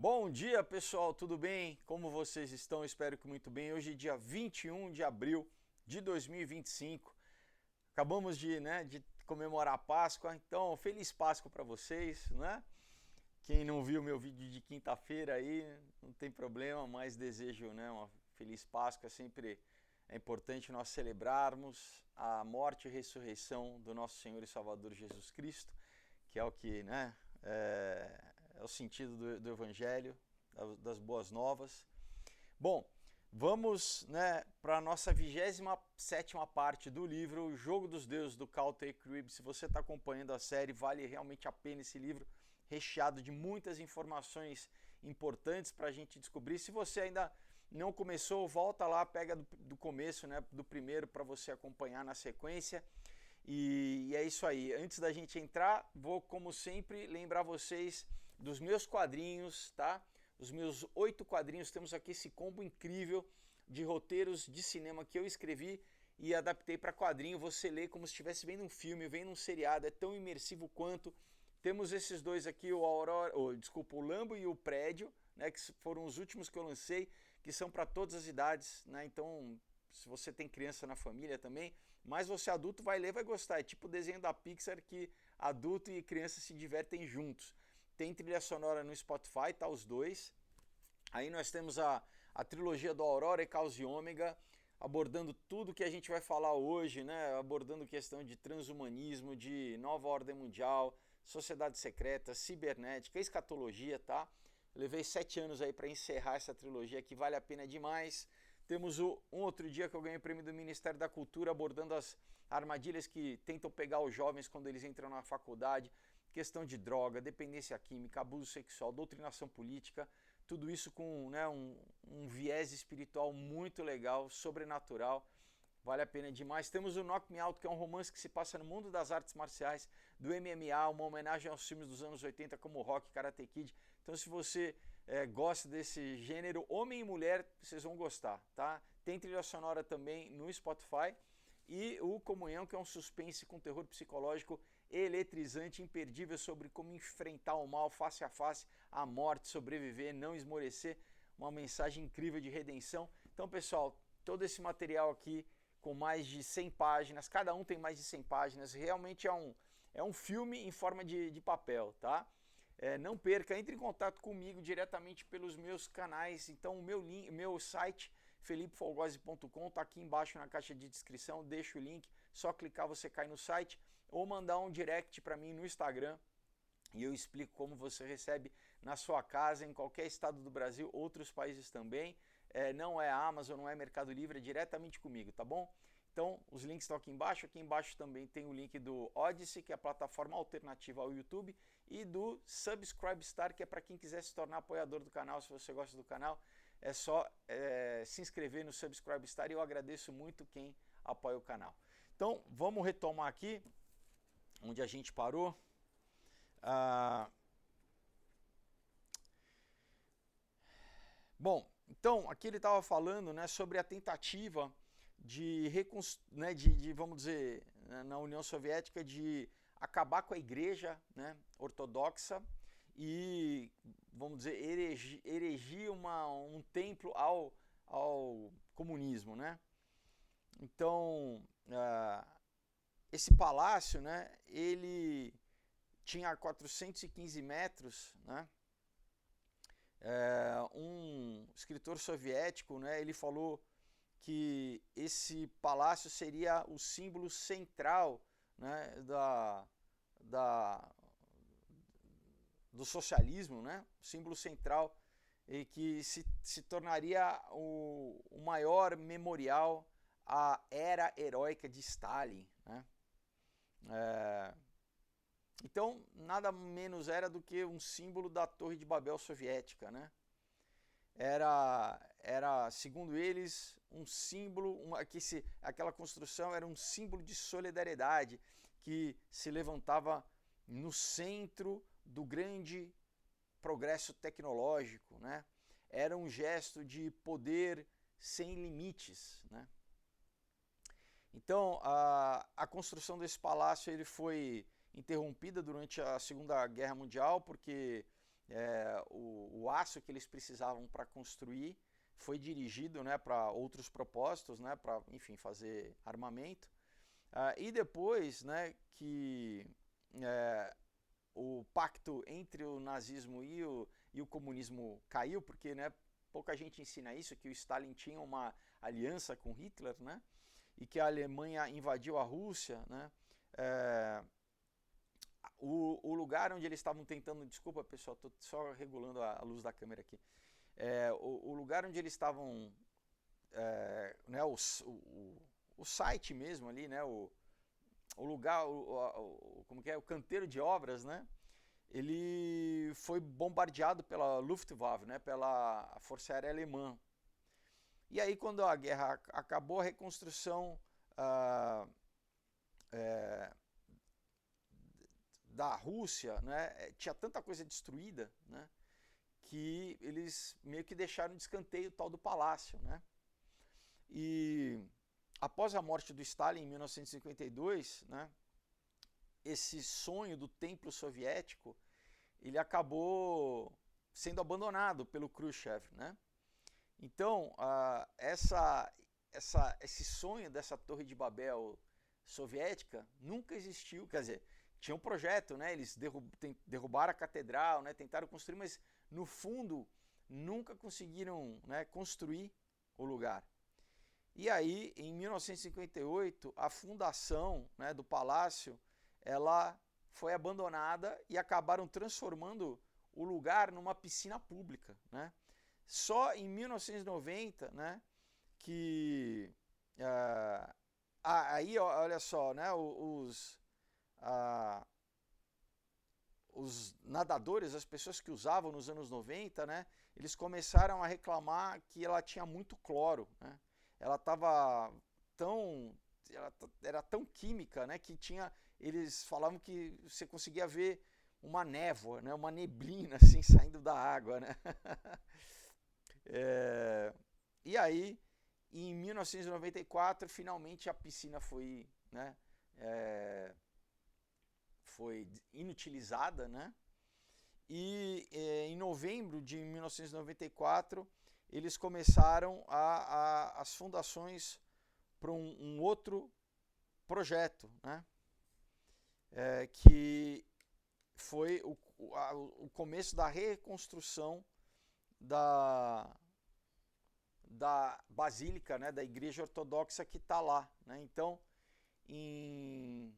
Bom dia, pessoal, tudo bem? Como vocês estão? Espero que muito bem. Hoje é dia 21 de abril de 2025. Acabamos de comemorar a Páscoa, então feliz Páscoa para vocês, né? Quem não viu meu vídeo de quinta-feira aí, não tem problema, mas desejo, uma feliz Páscoa. Sempre é importante nós celebrarmos a morte e ressurreição do nosso Senhor e Salvador Jesus Cristo, que é o que, é o sentido do Evangelho, das boas novas. Bom, vamos, para a nossa 27ª parte do livro O Jogo dos Deuses, do Cal Take-Rib. Se você está acompanhando a série, vale realmente a pena esse livro, recheado de muitas informações importantes para a gente descobrir. Se você ainda não começou, volta lá, pega do começo, do primeiro, para você acompanhar na sequência. E é isso aí. Antes da gente entrar, vou, como sempre, lembrar vocês dos meus quadrinhos, tá? Os meus 8 quadrinhos. Temos aqui esse combo incrível de roteiros de cinema que eu escrevi e adaptei para quadrinho. Você lê como se estivesse vendo um filme, vendo um seriado. É tão imersivo quanto. Temos esses dois aqui, o Lambo e o Prédio, que foram os últimos que eu lancei, que são para todas as idades, Então, se você tem criança na família também, mas você adulto vai ler, vai gostar. É tipo o desenho da Pixar que adulto e criança se divertem juntos. Tem trilha sonora no Spotify, tá os dois. Aí nós temos a trilogia do Aurora e Caos e Ômega, abordando tudo que a gente vai falar hoje, Abordando questão de transhumanismo, de nova ordem mundial, sociedade secreta, cibernética, escatologia, tá? Levei 7 anos aí para encerrar essa trilogia que vale a pena demais. Temos um outro dia que eu ganhei o prêmio do Ministério da Cultura abordando as armadilhas que tentam pegar os jovens quando eles entram na faculdade, questão de droga, dependência química, abuso sexual, doutrinação política, tudo isso com um viés espiritual muito legal, sobrenatural, vale a pena demais. Temos o Knock Me Out, que é um romance que se passa no mundo das artes marciais, do MMA, uma homenagem aos filmes dos anos 80 como Rock, Karate Kid. Então, se você gosta desse gênero, homem e mulher, vocês vão gostar, tá? Tem trilha sonora também no Spotify. E o Comunhão, que é um suspense com terror psicológico eletrizante, imperdível, sobre como enfrentar o mal face a face, a morte, sobreviver, não esmorecer. Uma mensagem incrível de redenção. Então, pessoal, todo esse material aqui com mais de 100 páginas, cada um tem mais de 100 páginas, realmente é um filme em forma de papel, tá? Não perca, entre em contato comigo diretamente pelos meus canais. Então o meu site felipefolgose.com está aqui embaixo na caixa de descrição, deixa o link, só clicar você cai no site, ou mandar um direct para mim no Instagram e eu explico como você recebe na sua casa, em qualquer estado do Brasil, outros países também. Não é a Amazon, não é Mercado Livre, é diretamente comigo, tá bom? Então, os links estão aqui embaixo também tem o link do Odyssey, que é a plataforma alternativa ao YouTube, e do Subscribestar, que é para quem quiser se tornar apoiador do canal. Se você gosta do canal, é só se inscrever no Subscribestar e eu agradeço muito quem apoia o canal. Então, vamos retomar aqui, onde a gente parou. Bom, então, aqui ele estava falando sobre a tentativa vamos dizer, na União Soviética, de acabar com a igreja ortodoxa e, vamos dizer, erigir um templo ao comunismo, Então, esse palácio, ele tinha 415 metros, um escritor soviético, ele falou que esse palácio seria o símbolo central do socialismo, o símbolo central, e que se tornaria o maior memorial à era heróica de Stalin. Então, nada menos era do que um símbolo da Torre de Babel soviética, Era, segundo eles, um símbolo, aquela construção era um símbolo de solidariedade que se levantava no centro do grande progresso tecnológico, Era um gesto de poder sem limites, Então, a construção desse palácio ele foi interrompida durante a Segunda Guerra Mundial, porque o aço que eles precisavam para construir foi dirigido, né, para outros propósitos, né, para, enfim, fazer armamento. E depois, né, que o pacto entre o nazismo e o comunismo caiu, porque, né, pouca gente ensina isso, que o Stalin tinha uma aliança com Hitler, né, e que a Alemanha invadiu a Rússia, né, o lugar onde eles estavam tentando, desculpa pessoal, estou só regulando a luz da câmera aqui, o lugar onde eles estavam, né, o site mesmo ali, né, o lugar, como que é, o canteiro de obras, né, ele foi bombardeado pela Luftwaffe, né, pela Força Aérea Alemã. E aí, quando a guerra acabou, a reconstrução da Rússia, né, tinha tanta coisa destruída, né, que eles meio que deixaram de escanteio o tal do palácio, né. E após a morte do Stalin em 1952, né, esse sonho do templo soviético, ele acabou sendo abandonado pelo Khrushchev, né? Então, esse sonho dessa Torre de Babel soviética nunca existiu, quer dizer, tinha um projeto, né? Eles derrubaram a catedral, né? Tentaram construir, mas no fundo nunca conseguiram, né, construir o lugar. E aí, em 1958, a fundação, né, do palácio, ela foi abandonada e acabaram transformando o lugar numa piscina pública, né? Só em 1990, né, que aí, olha só, né, os nadadores, as pessoas que usavam nos anos 90, né, eles começaram a reclamar que ela tinha muito cloro, né? Ela estava era tão química, né, que eles falavam que você conseguia ver uma névoa, né, uma neblina assim saindo da água, né? E aí, em 1994, finalmente a piscina foi, né, foi inutilizada, né? E em novembro de 1994 eles começaram as fundações para um outro projeto, né? Que foi o começo da reconstrução da basílica, né, da igreja ortodoxa que está lá, né? Então, em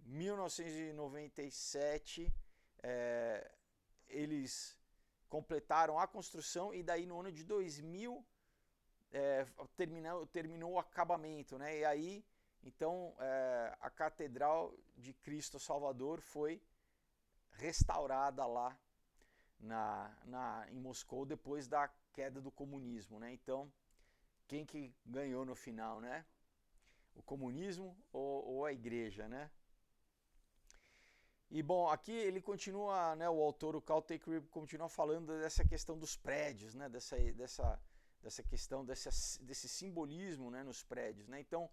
1997, eles completaram a construção e daí no ano de 2000 terminou o acabamento, né? E aí, então, a Catedral de Cristo Salvador foi restaurada lá em Moscou depois da queda do comunismo, né? Então, quem que ganhou no final, né? O comunismo ou a igreja, né? E bom, aqui ele continua, né, o autor, o Cal Takery, continua falando dessa questão dos prédios, né, dessa questão desse simbolismo, né, nos prédios, né? Então,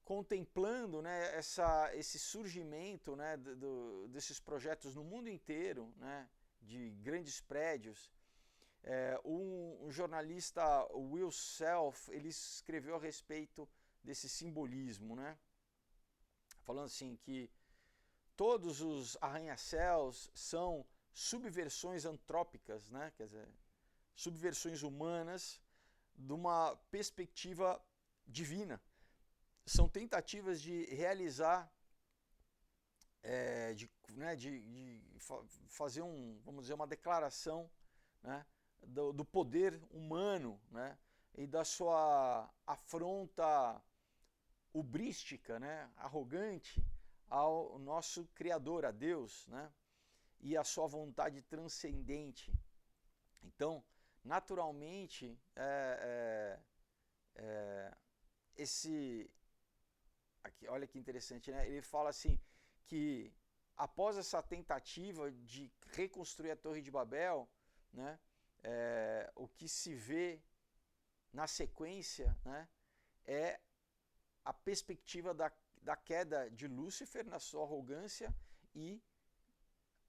contemplando, né, esse surgimento, né, desses projetos no mundo inteiro, né, de grandes prédios, um jornalista, Will Self, ele escreveu a respeito desse simbolismo, né, falando assim que todos os arranha-céus são subversões antrópicas, né, quer dizer, subversões humanas de uma perspectiva divina. São tentativas de realizar, de fazer vamos dizer, uma declaração, né, do poder humano, né, e da sua afronta ubrística, né, arrogante ao nosso Criador, a Deus, né, e a sua vontade transcendente. Então, naturalmente, aqui, olha que interessante, né? Ele fala assim que após essa tentativa de reconstruir a Torre de Babel, né, o que se vê na sequência, né, é a perspectiva da queda de Lúcifer na sua arrogância e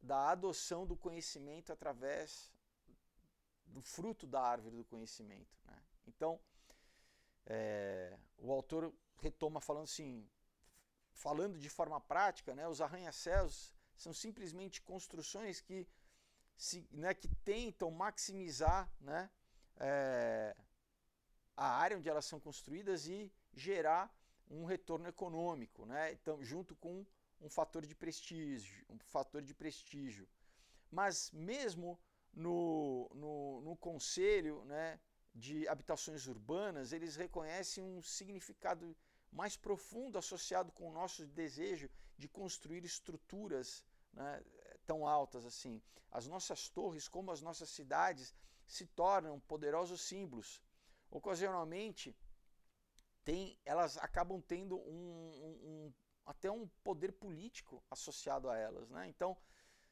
da adoção do conhecimento através do fruto da árvore do conhecimento, né? Então, o autor retoma falando assim, falando de forma prática, né, os arranha-céus são simplesmente construções que tentam maximizar, né, a área onde elas são construídas e gerar um retorno econômico, né, então, junto com um fator de prestígio. Mas mesmo no conselho, né, de habitações urbanas, eles reconhecem um significado mais profundo associado com o nosso desejo de construir estruturas, né, tão altas assim. As nossas torres, como as nossas cidades, se tornam poderosos símbolos. Ocasionalmente, elas acabam tendo até um poder político associado a elas, né? Então,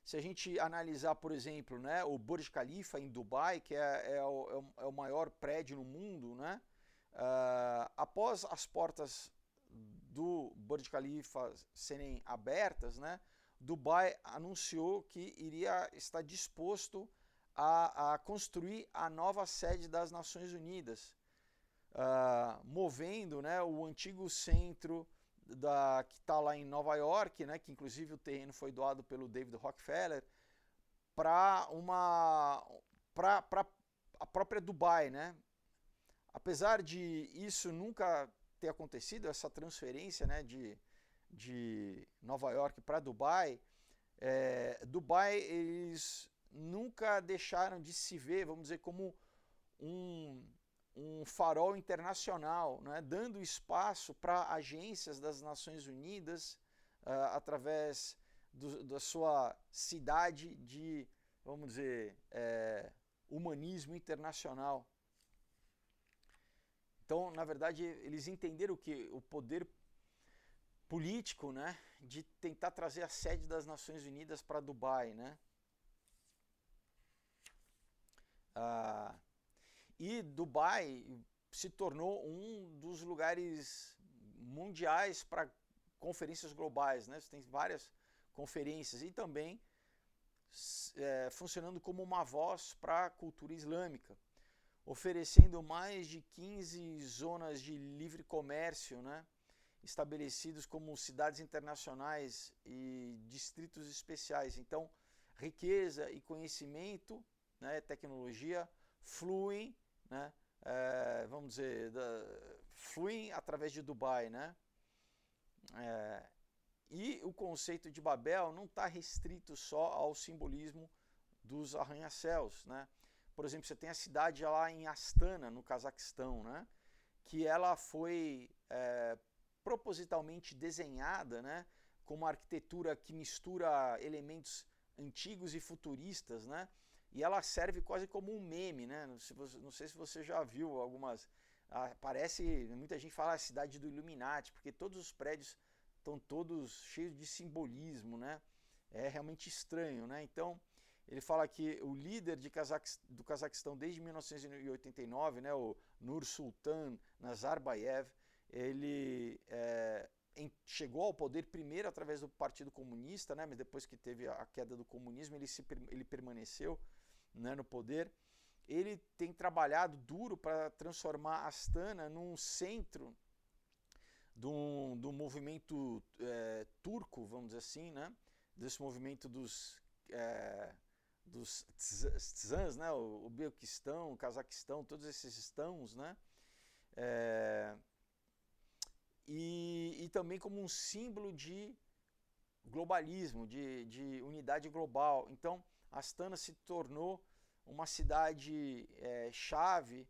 se a gente analisar, por exemplo, né, o Burj Khalifa em Dubai, que é o maior prédio no mundo, né, após as portas do Burj Khalifa serem abertas, né, Dubai anunciou que iria estar disposto a construir a nova sede das Nações Unidas, movendo, né, o antigo centro que está lá em Nova York, né, que inclusive o terreno foi doado pelo David Rockefeller, para a própria Dubai, né? Apesar de isso nunca ter acontecido, essa transferência, né, de Nova York para Dubai, Dubai eles nunca deixaram de se ver, vamos dizer, como um farol internacional, né, dando espaço para agências das Nações Unidas através da sua cidade de, vamos dizer, humanismo internacional. Então, na verdade, eles entenderam que o poder político, né, de tentar trazer a sede das Nações Unidas para Dubai, né? E Dubai se tornou um dos lugares mundiais para conferências globais, né? Você tem várias conferências e também funcionando como uma voz para a cultura islâmica, oferecendo mais de 15 zonas de livre comércio, né, estabelecidos como cidades internacionais e distritos especiais. Então, riqueza e conhecimento, né, tecnologia, fluem, né, vamos dizer, fluem através de Dubai, né? E o conceito de Babel não está restrito só ao simbolismo dos arranha-céus, né? Por exemplo, você tem a cidade lá em Astana, no Cazaquistão, né, que ela foi propositalmente desenhada, né, com uma arquitetura que mistura elementos antigos e futuristas, né, e ela serve quase como um meme, né? Não sei se você já viu algumas. Parece, muita gente fala a cidade do Illuminati, porque todos os prédios estão todos cheios de simbolismo, né? É realmente estranho, né? Então, ele fala que o líder do Cazaquistão desde 1989, né, o Nursultan Nazarbayev, ele chegou ao poder primeiro através do Partido Comunista, né, mas depois que teve a queda do comunismo, ele permaneceu, né, no poder. Ele tem trabalhado duro para transformar Astana num centro do movimento turco, vamos dizer assim, né, desse movimento dos tzans, né, o Beoquistão, o Cazaquistão, todos esses estãos, né, e também como um símbolo de globalismo, de unidade global. Então, Astana se tornou uma cidade chave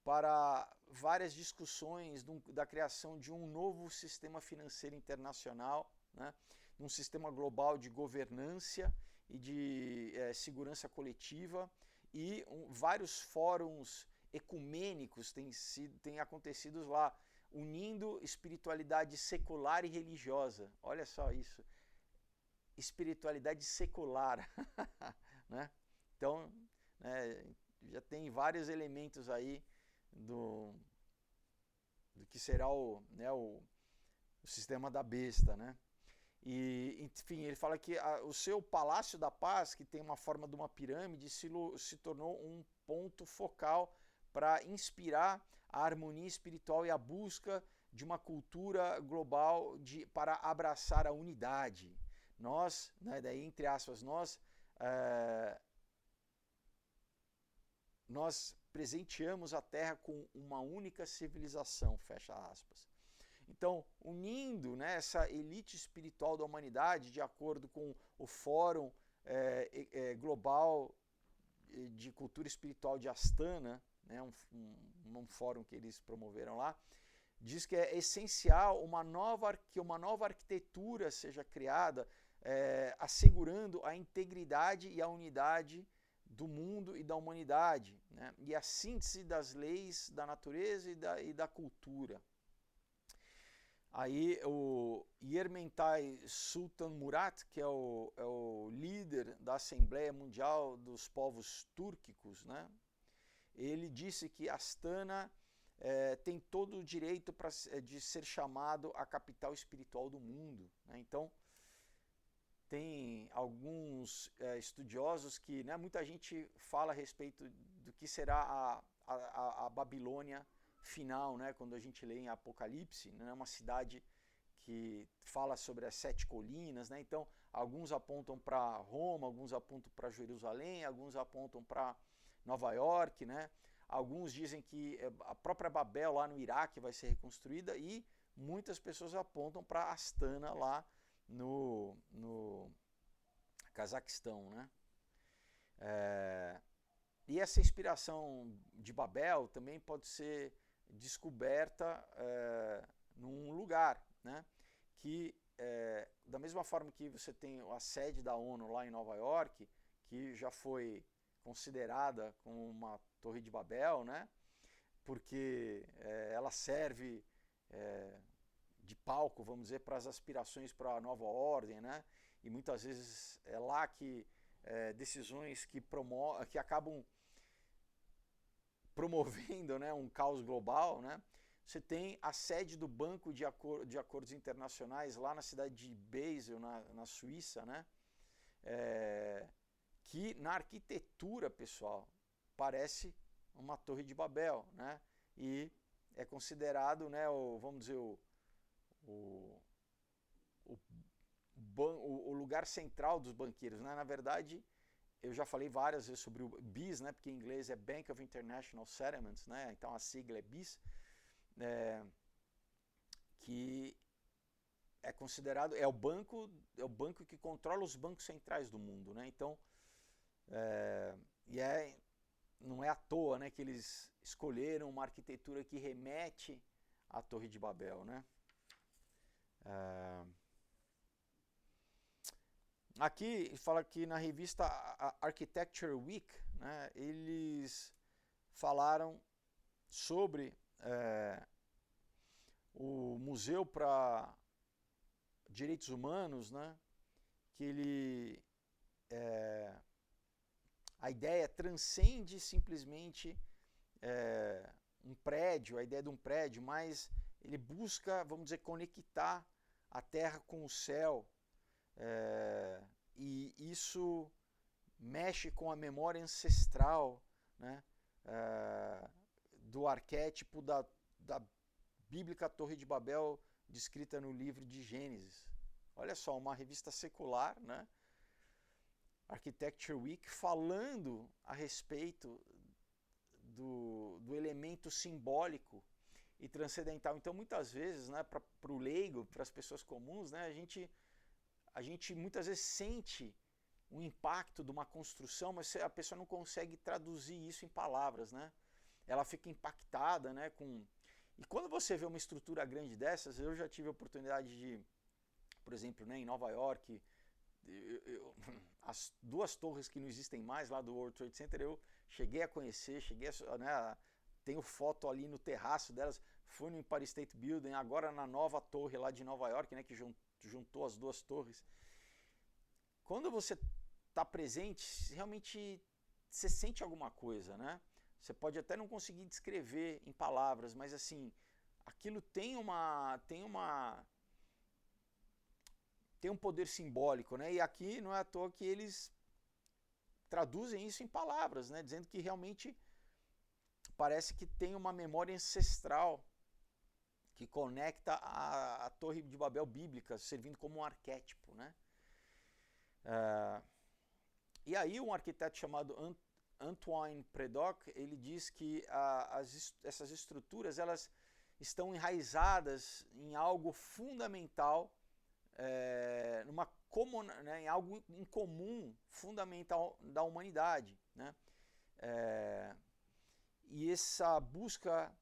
para várias discussões da criação de um novo sistema financeiro internacional, né, um sistema global de governança e de segurança coletiva, e vários fóruns ecumênicos têm acontecido lá, unindo espiritualidade secular e religiosa. Olha só isso, espiritualidade secular, né? Então, já tem vários elementos aí do que será o sistema da besta, né? E, enfim, ele fala que o seu Palácio da Paz, que tem uma forma de uma pirâmide, se tornou um ponto focal para inspirar a harmonia espiritual e a busca de uma cultura global para abraçar a unidade. Nós, né, daí entre aspas, nós presenteamos a Terra com uma única civilização, fecha aspas. Então, unindo, né, essa elite espiritual da humanidade, de acordo com o Fórum Global de Cultura Espiritual de Astana, né, um fórum que eles promoveram lá, diz que é essencial que uma nova arquitetura seja criada, assegurando a integridade e a unidade do mundo e da humanidade, né, e a síntese das leis da natureza e da cultura. Aí o Yermentai Sultan Murat, que é o líder da Assembleia Mundial dos Povos Túrquicos, né, ele disse que Astana tem todo o direito de ser chamado a capital espiritual do mundo, né? Então, tem alguns estudiosos que, né, muita gente fala a respeito do que será a Babilônia final, né, quando a gente lê em Apocalipse, né, uma cidade que fala sobre as 7 colinas, né? Então, alguns apontam para Roma, alguns apontam para Jerusalém, alguns apontam para Nova York, né? Alguns dizem que a própria Babel lá no Iraque vai ser reconstruída e muitas pessoas apontam para Astana lá no Cazaquistão, né? E essa inspiração de Babel também pode ser descoberta num lugar, né? Que da mesma forma que você tem a sede da ONU lá em Nova York, que já foi considerada como uma Torre de Babel, né? Porque ela serve de palco, vamos dizer, para as aspirações para a nova ordem, né? E muitas vezes é lá que decisões que acabam promovendo, né, um caos global, né? Você tem a sede do Banco de Acordos Internacionais lá na cidade de Basel, na Suíça, né? Que na arquitetura, pessoal, parece uma Torre de Babel, né? E é considerado, né, vamos dizer, o lugar central dos banqueiros, né? Na verdade, eu já falei várias vezes sobre o BIS, né? Porque em inglês é Bank of International Settlements, né? Então a sigla é BIS, que é considerado, é o banco que controla os bancos centrais do mundo, né? Então, não é à toa, né, que eles escolheram uma arquitetura que remete à Torre de Babel, né? Aqui fala que na revista Architecture Week, né, eles falaram sobre o Museu para Direitos Humanos, né, que a ideia transcende simplesmente um prédio, a ideia de um prédio, mas ele busca, vamos dizer, conectar a terra com o céu, e isso mexe com a memória ancestral, né, do arquétipo da bíblica Torre de Babel descrita no livro de Gênesis. Olha só, uma revista secular, né, Architecture Week, falando a respeito do elemento simbólico e transcendental. Então, muitas vezes, né, para o leigo, para as pessoas comuns, né, a gente muitas vezes sente o impacto de uma construção, mas a pessoa não consegue traduzir isso em palavras, né? Ela fica impactada, né, E quando você vê uma estrutura grande dessas, eu já tive a oportunidade de, por exemplo, né, em Nova York, as 2 torres que não existem mais lá do World Trade Center, eu cheguei a conhecer, né, tenho foto ali no terraço delas, fui no Empire State Building, agora na nova torre lá de Nova York, né, que juntou as 2 torres. Quando você está presente, realmente você sente alguma coisa, né? Você pode até não conseguir descrever em palavras, mas assim, aquilo tem uma tem um poder simbólico, né? E aqui não é à toa que eles traduzem isso em palavras, né? Dizendo que realmente parece que tem uma memória ancestral que conecta a Torre de Babel bíblica, servindo como um arquétipo, né? E aí um arquiteto chamado Antoine Prédoc, ele diz que essas estruturas elas estão enraizadas em algo fundamental, em algo em comum, fundamental da humanidade, né? E essa busca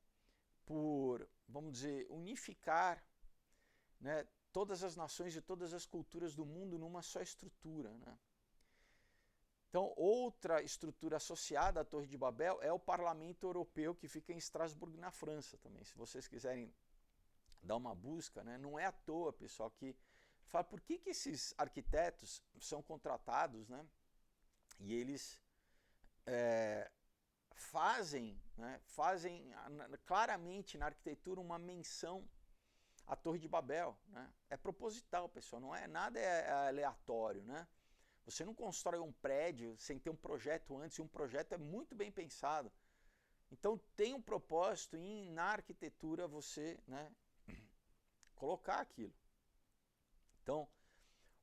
por, vamos dizer, unificar, né, todas as nações e todas as culturas do mundo numa só estrutura, né? Então, outra estrutura associada à Torre de Babel é o Parlamento Europeu, que fica em Estrasburgo, na França também. Se vocês quiserem dar uma busca, né? Não é à toa, pessoal, que fala por que esses arquitetos são contratados, né? E eles fazem claramente na arquitetura uma menção à Torre de Babel, né? É proposital, pessoal, não é nada aleatório, né? Você não constrói um prédio sem ter um projeto antes, e um projeto é muito bem pensado. Então tem um propósito na arquitetura você, né, colocar aquilo. Então,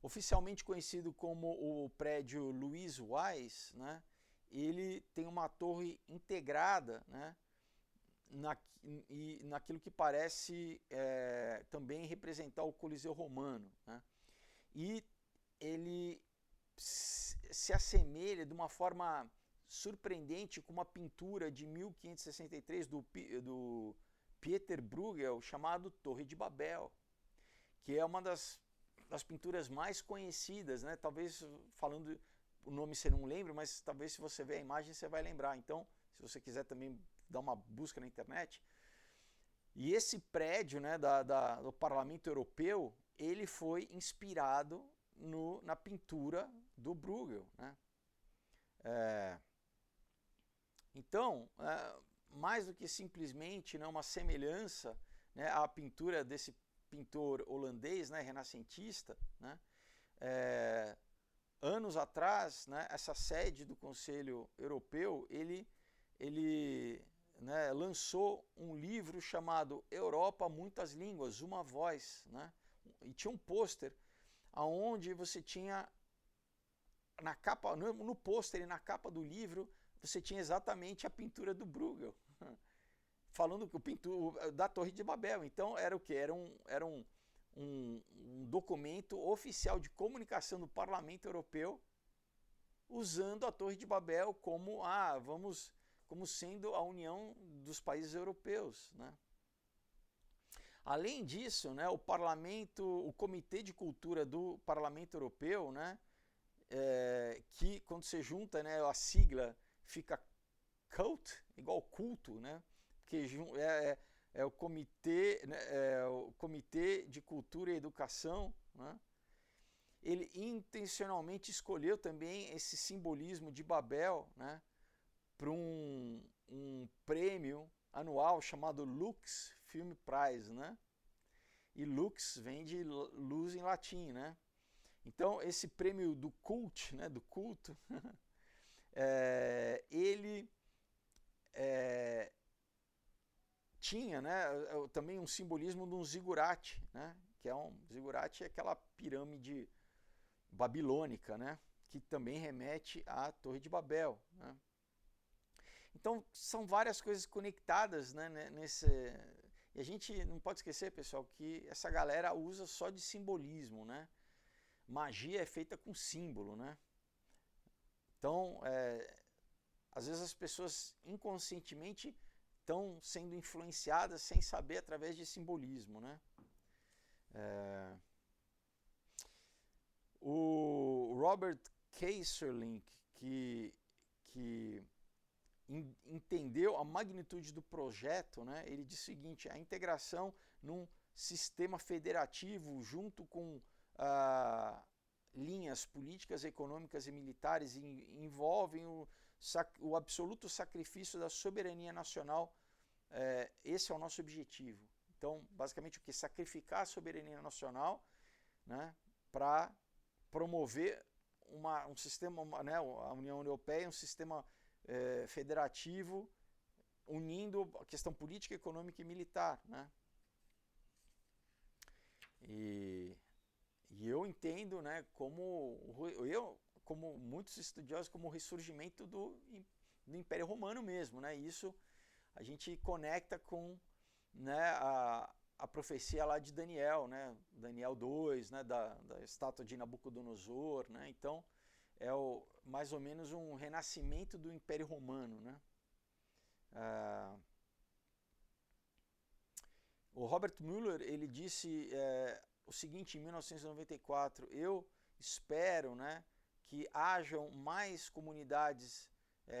oficialmente conhecido como o prédio Luiz Weiss, né, ele tem uma torre integrada, né, naquilo que parece também representar o Coliseu Romano, né, e ele se assemelha de uma forma surpreendente com uma pintura de 1563 do Pieter Bruegel chamado Torre de Babel, que é uma das pinturas mais conhecidas, né? Talvez falando o nome você não lembra, mas talvez se você ver a imagem você vai lembrar. Então, se você quiser também dar uma busca na internet. E esse prédio, né, do Parlamento Europeu, ele foi inspirado na pintura do Bruegel, né? Então, mais do que simplesmente, né, uma semelhança, né, à pintura desse pintor holandês, né, renascentista, né, anos atrás, né, essa sede do Conselho Europeu, ele né, lançou um livro chamado Europa, Muitas Línguas, Uma Voz, né, e tinha um pôster onde você tinha na capa, no pôster e na capa do livro, você tinha exatamente a pintura do Bruegel, falando que o pintor da Torre de Babel. Então era o que? Era um documento oficial de comunicação do Parlamento Europeu usando a Torre de Babel como sendo a união dos países europeus, né? Além disso, né, o Comitê de Cultura do Parlamento Europeu, né, que quando você junta, né, a sigla fica CULT, igual culto, né, porque é o Comitê, né, o Comitê de Cultura e Educação, né, ele intencionalmente escolheu também esse simbolismo de Babel, né, para um prêmio anual chamado Lux Film Prize, né? E Lux vem de luz em latim, né? Então esse prêmio do cult, né, do culto, ele tinha, né, também um simbolismo de um zigurate, né? Que zigurate é aquela pirâmide babilônica, né? Que também remete à Torre de Babel, né? Então, são várias coisas conectadas, né, e a gente não pode esquecer, pessoal, que essa galera usa só de simbolismo, né? Magia é feita com símbolo, né? Então, às vezes as pessoas inconscientemente estão sendo influenciadas sem saber através de simbolismo, né? O Robert Kayserlingk, que entendeu a magnitude do projeto, né? Ele diz o seguinte: a integração num sistema federativo junto com linhas políticas, econômicas e militares envolvem o absoluto sacrifício da soberania nacional. Esse é o nosso objetivo. Então, basicamente, o que? Sacrificar a soberania nacional, né? para promover um sistema, né, a União Europeia, um sistema federativo unindo a questão política, econômica e militar, né? E eu entendo, né, como muitos estudiosos, como o ressurgimento do Império Romano mesmo, né? Isso a gente conecta com, né, a profecia lá de Daniel, né? Daniel 2, né, da estátua de Nabucodonosor, né? Então é mais ou menos um renascimento do Império Romano, né? O Robert Mueller, ele disse o seguinte em 1994: eu espero, né, que hajam mais comunidades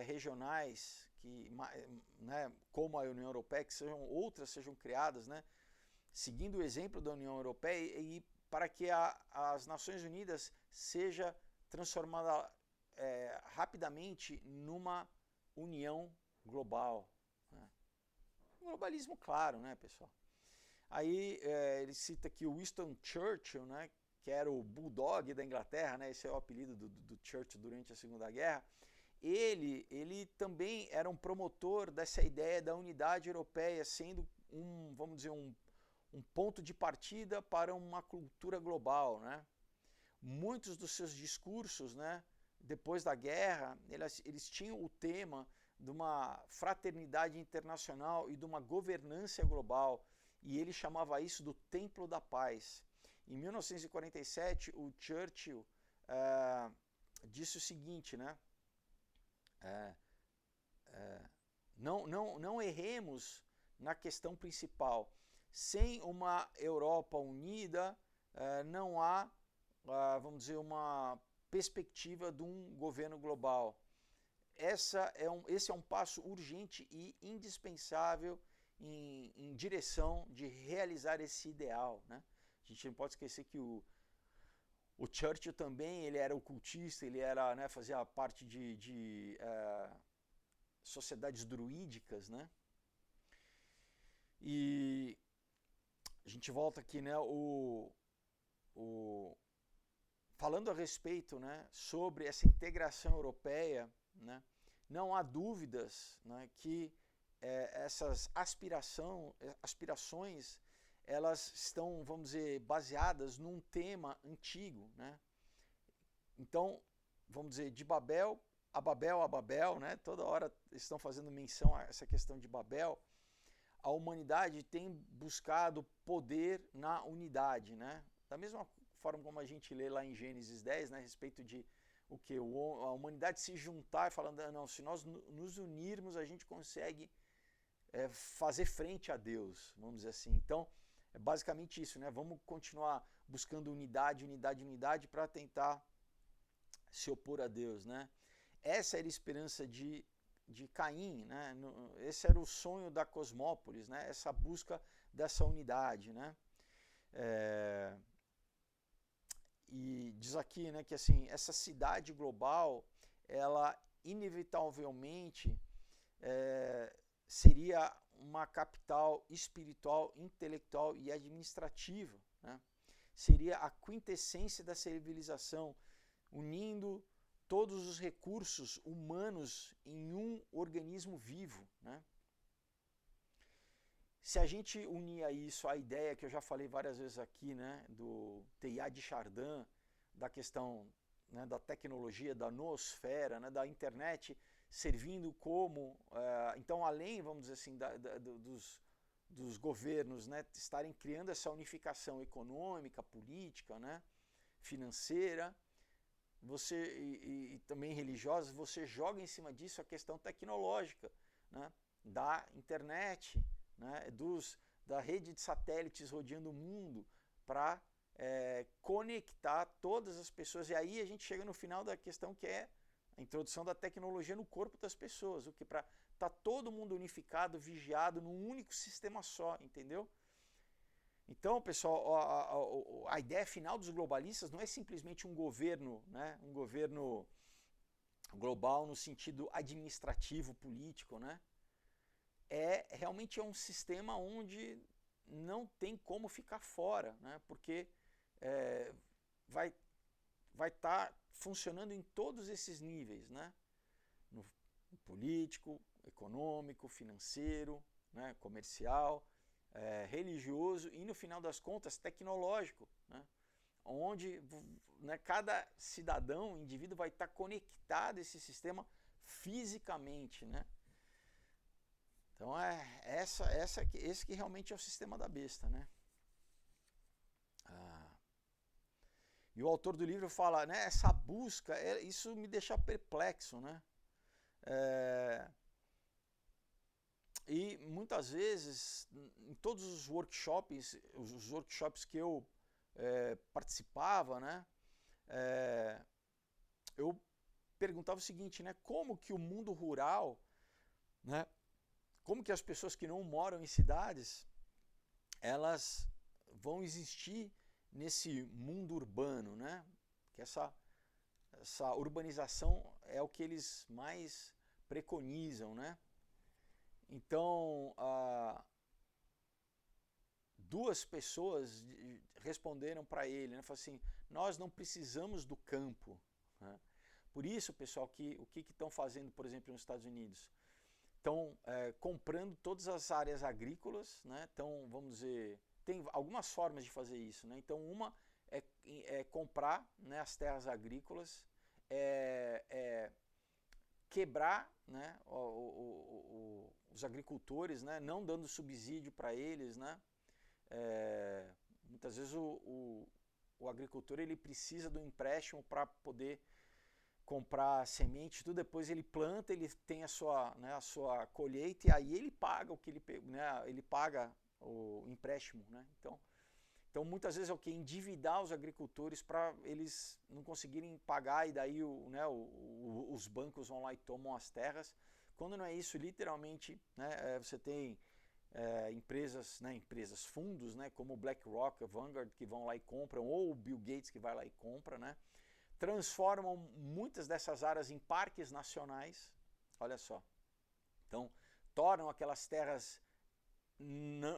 regionais, né, como a União Europeia, que outras sejam criadas, né, seguindo o exemplo da União Europeia, e para que as Nações Unidas seja transformada rapidamente numa união global. Né? Um globalismo claro, né, pessoal? Aí ele cita aqui o Winston Churchill, né, que era o Bulldog da Inglaterra, né, esse é o apelido do Churchill durante a Segunda Guerra. Ele também era um promotor dessa ideia da unidade europeia, sendo vamos dizer, um ponto de partida para uma cultura global, né? Muitos dos seus discursos, né, depois da guerra, eles tinham o tema de uma fraternidade internacional e de uma governança global, e ele chamava isso do Templo da Paz. Em 1947, o Churchill disse o seguinte, né? Não erremos na questão principal. Sem uma Europa unida, não há, vamos dizer, uma perspectiva de um governo global. Esse é um passo urgente e indispensável em direção de realizar esse ideal, né? A gente não pode esquecer que o Churchill também ele era ocultista, ele era, né, fazia parte de sociedades druídicas, né? E a gente volta aqui, né, falando a respeito, né, sobre essa integração europeia, né, não há dúvidas, né, que essas aspirações elas estão, vamos dizer, baseadas num tema antigo, né? Então, vamos dizer, de Babel a Babel, né? Toda hora estão fazendo menção a essa questão de Babel. A humanidade tem buscado poder na unidade, né? Da mesma forma como a gente lê lá em Gênesis 10, né, a respeito de o que a humanidade se juntar, falando, não, se nós nos unirmos, a gente consegue fazer frente a Deus, vamos dizer assim. Então, é basicamente isso, né? Vamos continuar buscando unidade para tentar se opor a Deus, né? Essa era a esperança de Caim, né? Esse era o sonho da Cosmópolis, né? Essa busca dessa unidade, né? E diz aqui, né, que assim, essa cidade global, ela inevitavelmente seria uma capital espiritual, intelectual e administrativa, né? Seria a quintessência da civilização, unindo todos os recursos humanos em um organismo vivo, né? Se a gente unir a isso a ideia que eu já falei várias vezes aqui, né, do Teilhard de Chardin, da questão, né, da tecnologia, da noosfera, né, da internet servindo como, então além, vamos dizer assim, dos governos, né, estarem criando essa unificação econômica, política, né, financeira, e também religiosa, você joga em cima disso a questão tecnológica, né, da internet, né, da rede de satélites rodeando o mundo para conectar todas as pessoas. E aí a gente chega no final da questão, que é a introdução da tecnologia no corpo das pessoas, o que para estar todo mundo unificado, vigiado num único sistema só, entendeu? Então, pessoal, a ideia final dos globalistas não é simplesmente um governo, né, um governo global no sentido administrativo, político, né? Realmente é um sistema onde não tem como ficar fora, né? Porque vai estar funcionando em todos esses níveis, né? No político, econômico, financeiro, né? Comercial, religioso e, no final das contas, tecnológico, né? Onde, né, cada cidadão, indivíduo, vai estar conectado a esse sistema fisicamente, né? Então esse que realmente é o sistema da besta, né? E o autor do livro fala, né, essa busca, isso me deixa perplexo, né? E muitas vezes, em todos os workshops que eu participava, né, eu perguntava o seguinte, né, como que o mundo rural, né, como que as pessoas que não moram em cidades, elas vão existir nesse mundo urbano, né? Que essa urbanização é o que eles mais preconizam, né? Então, duas pessoas responderam para ele, né? Falaram assim, nós não precisamos do campo, né? Por isso, pessoal, o que estão fazendo, por exemplo, nos Estados Unidos? Estão comprando todas as áreas agrícolas, né? Então, vamos dizer, tem algumas formas de fazer isso, né? Então, uma é comprar, né, as terras agrícolas, quebrar, né, os agricultores, né, não dando subsídio para eles, né? Muitas vezes o agricultor ele precisa do empréstimo para poder comprar semente, tudo, depois ele planta, ele tem a sua colheita e aí ele paga o que ele paga o empréstimo, né? Então muitas vezes é o que? Endividar os agricultores para eles não conseguirem pagar e daí os bancos vão lá e tomam as terras. Quando não é isso, literalmente, né, você tem empresas, fundos, né, como o BlackRock, a Vanguard, que vão lá e compram, ou o Bill Gates que vai lá e compra, né? Transformam muitas dessas áreas em parques nacionais, olha só. Então, tornam aquelas terras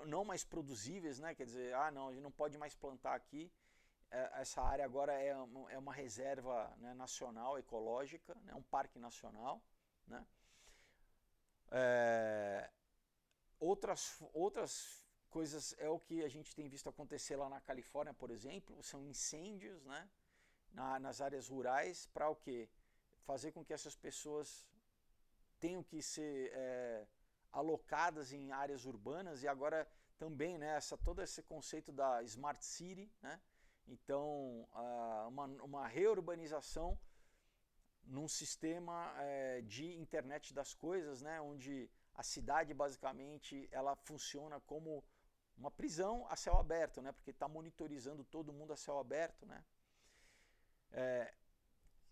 não mais produzíveis, né? Quer dizer, não, a gente não pode mais plantar aqui. Essa área agora é uma reserva, né, nacional, ecológica, né, um parque nacional, né? Outras coisas é o que a gente tem visto acontecer lá na Califórnia, por exemplo, são incêndios, né? Nas áreas rurais, para o quê? Fazer com que essas pessoas tenham que ser alocadas em áreas urbanas e agora também, né, todo esse conceito da Smart City, né? Então, uma reurbanização num sistema de internet das coisas, né, onde a cidade basicamente ela funciona como uma prisão a céu aberto, né, porque está monitorizando todo mundo a céu aberto, né?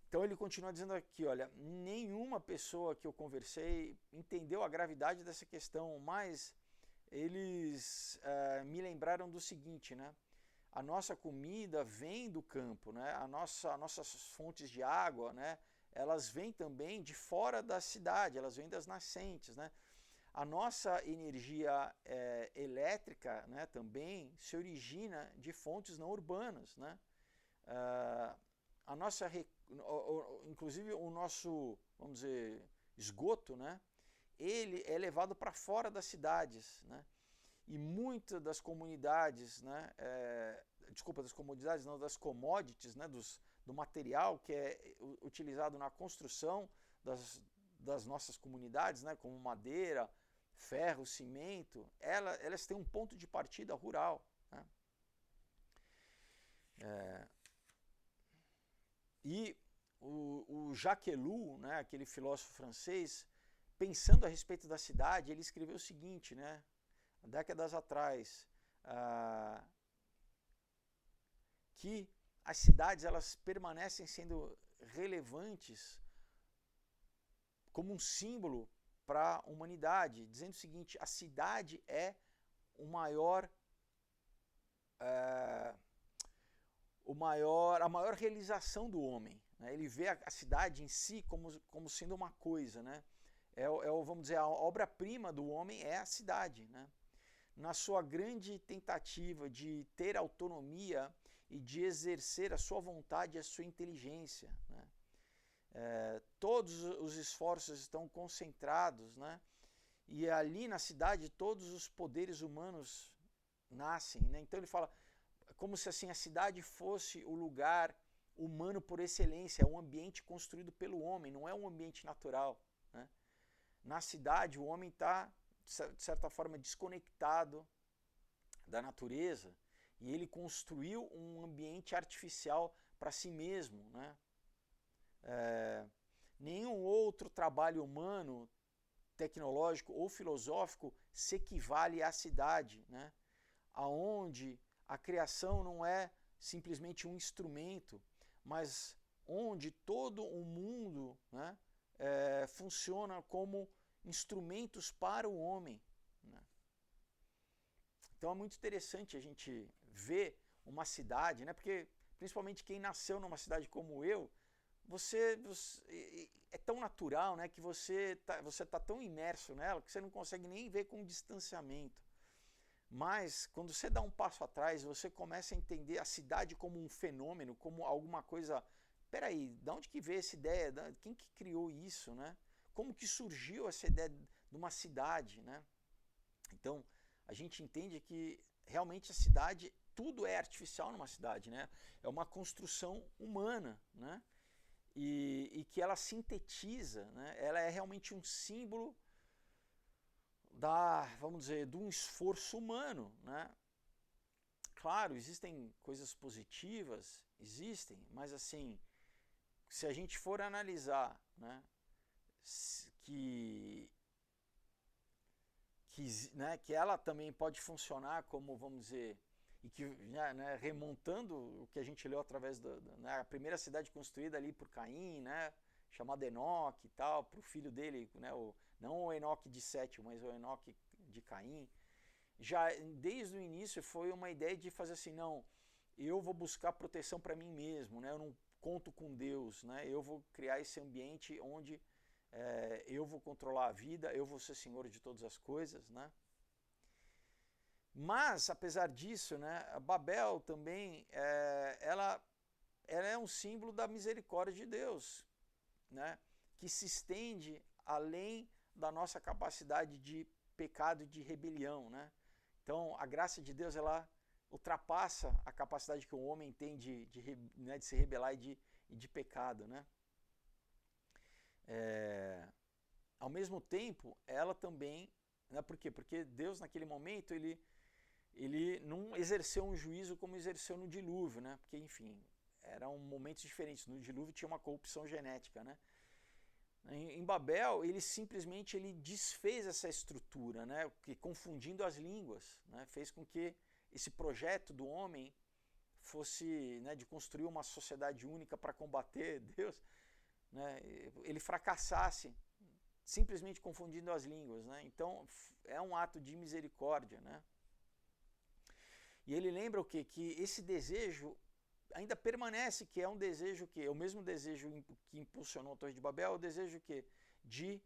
Então ele continua dizendo aqui, olha, nenhuma pessoa que eu conversei entendeu a gravidade dessa questão, mas eles me lembraram do seguinte, né? A nossa comida vem do campo, né? Nossas fontes de água, né? Elas vêm também de fora da cidade, elas vêm das nascentes, né? A nossa energia elétrica, né, também se origina de fontes não urbanas, né? Inclusive o nosso, vamos dizer, esgoto, né, ele é levado para fora das cidades, né, e muitas das comunidades, né, das comunidades não, das commodities, né, do material que é utilizado na construção das nossas comunidades, né, como madeira, ferro, cimento, elas têm um ponto de partida rural, né? E o Jacques Ellul, né, aquele filósofo francês, pensando a respeito da cidade, ele escreveu o seguinte, né, décadas atrás, que as cidades elas permanecem sendo relevantes como um símbolo para a humanidade, dizendo o seguinte, a cidade é a maior realização do homem, né? Ele vê a cidade em si como sendo uma coisa, né? Vamos dizer, a obra-prima do homem é a cidade, né? Na sua grande tentativa de ter autonomia e de exercer a sua vontade e a sua inteligência, né? Todos os esforços estão concentrados, né? E ali na cidade todos os poderes humanos nascem, né? Então ele fala como se assim a cidade fosse o lugar humano por excelência, é um ambiente construído pelo homem, não é um ambiente natural, né? Na cidade o homem está, de certa forma, desconectado da natureza e ele construiu um ambiente artificial para si mesmo, né? Nenhum outro trabalho humano, tecnológico ou filosófico se equivale à cidade, né? Aonde a criação não é simplesmente um instrumento, mas onde todo o mundo, né, funciona como instrumentos para o homem, né? Então é muito interessante a gente ver uma cidade, né, porque principalmente quem nasceu numa cidade como eu, você é tão natural, né, que você tá tão imerso nela que você não consegue nem ver com distanciamento. Mas quando você dá um passo atrás, você começa a entender a cidade como um fenômeno, como alguma coisa. Peraí, de onde que veio essa ideia? Quem que criou isso, né? Como que surgiu essa ideia de uma cidade, né? Então a gente entende que realmente a cidade, tudo é artificial numa cidade, né? É uma construção humana, né? E que ela sintetiza, né? Ela é realmente um símbolo vamos dizer, de um esforço humano, né? Claro, existem coisas positivas, existem, mas assim, se a gente for analisar, né, que ela também pode funcionar como, vamos dizer, e que, né, remontando o que a gente leu através né, a primeira cidade construída ali por Caim, né, chamada Enoque e tal, para o filho dele, né, não o Enoque de Sete, mas o Enoque de Caim, já desde o início foi uma ideia de fazer assim, não, eu vou buscar proteção para mim mesmo, né, eu não conto com Deus, né, eu vou criar esse ambiente onde eu vou controlar a vida, eu vou ser senhor de todas as coisas, né. Mas, apesar disso, né, a Babel também, ela é um símbolo da misericórdia de Deus, né, que se estende além da nossa capacidade de pecado e de rebelião, né? Então, a graça de Deus, ela ultrapassa a capacidade que o homem tem né, de se rebelar e de pecado, né? Ao mesmo tempo, ela também, né, por quê? Porque Deus, naquele momento, ele não exerceu um juízo como exerceu no dilúvio, né? Porque, enfim, eram momentos diferentes. No dilúvio tinha uma corrupção genética, né? Em Babel, ele simplesmente desfez essa estrutura, né? Confundindo as línguas, né? Fez com que esse projeto do homem fosse, né, de construir uma sociedade única para combater Deus, né? Ele fracassasse simplesmente confundindo as línguas, né? Então é um ato de misericórdia, né? E ele lembra o quê? Que esse desejo ainda permanece, que é um desejo que é o mesmo desejo que impulsionou a Torre de Babel, é o desejo que de